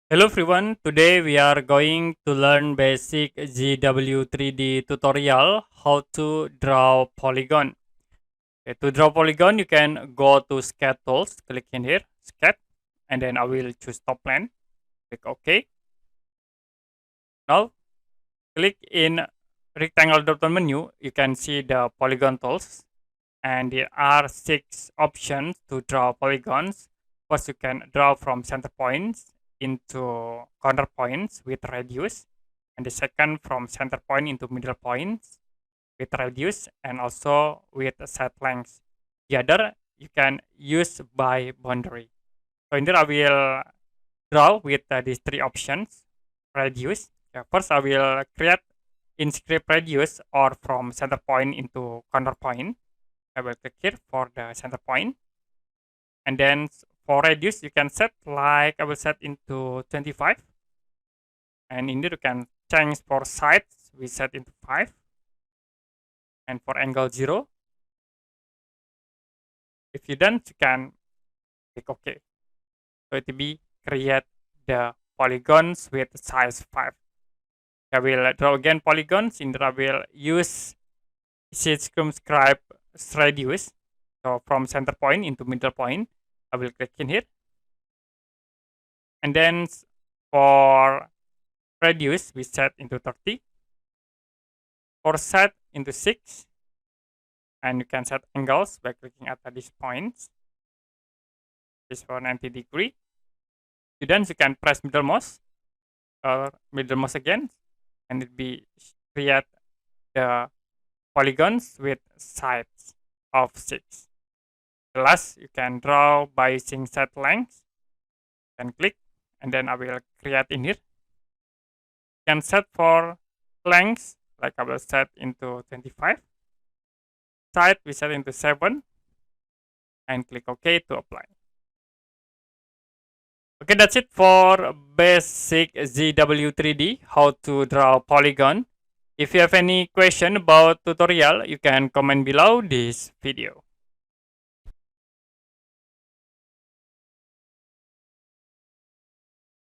Hello everyone, today we are going to learn basic ZW3D tutorial how to draw polygon. Okay, to draw polygon you can go to sketch tools, click in here, sketch, and then I will choose top plane, click OK. Now click in rectangle drop down menu, you can see the polygon tools and there are 6 options to draw polygons. First you can draw from center points into corner points with radius, and the second from center point into middle points with radius and also with set length. The other you can use by boundary. So in there I will draw with these 3 options. Radius, first I will create in script radius or from center point into corner point. I will click here for the center point, and then for radius you can set, like I will set into 25, and in there you can change for sides, we set into 5, and for angle 0. If you done, you can click OK. So it will be create the polygons with size 5. I will draw again polygons. In there I will use circumscribe radius. So from center point into middle point, I will click in here. And then for radius, we set into 30. For set into 6. And you can set angles by clicking at these points. This for 90 degree. Then you can press middle mouse or middle mouse again, and it be create the polygons with sides of 6. The last you can draw by using set length. Can click, and then I will create in here. You can set for length, like I will set into 25. Side we set into 7, and click OK to apply. Okay, that's it for basic ZW3D, how to draw polygon. If you have any question about tutorial, you can comment below this video.